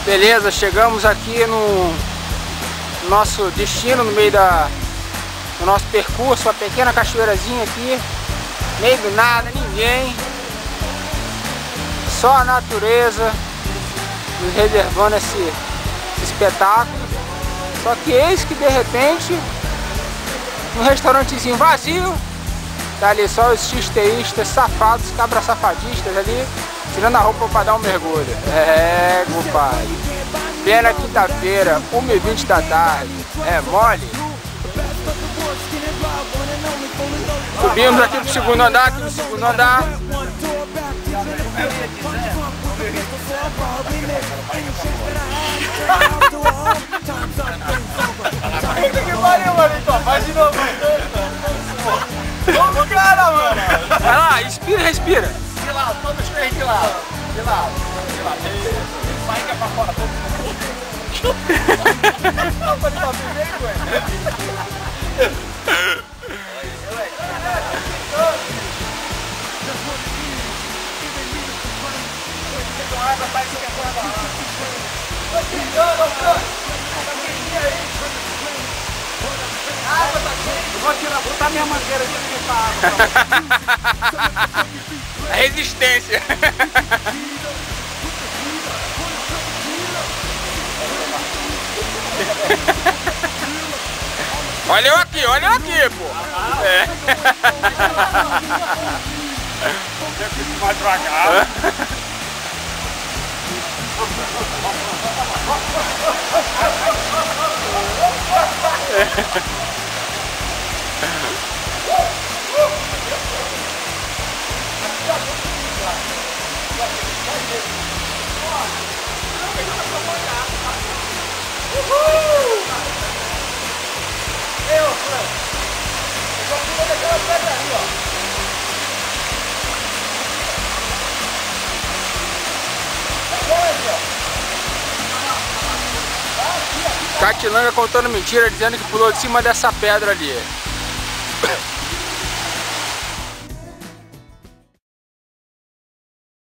Beleza, chegamos aqui no nosso destino, no meio do nosso percurso, uma pequena cachoeirazinha aqui, meio do nada, ninguém, só a natureza nos reservando esse espetáculo. Só que eis que de repente, um restaurantezinho vazio, tá ali só os xisteístas safados, cabras safadistas ali, tirando a roupa para dar um mergulho. É, compadre. Plena quinta-feira, 1h20 da tarde. É mole? Subimos aqui pro segundo andar, aqui no segundo andar. Faz de novo. Vamos, cara, mano. Vai lá, inspira e respira. De lado, todos três de lado. De lado. Barriga pra fora, todo mundo. Não, pode estar bem, ué. Vou botar minha mangueira de água. A resistência. Olha eu aqui, pô. É. Mais devagar. Catilanga contando mentira, dizendo que pulou de cima dessa pedra ali.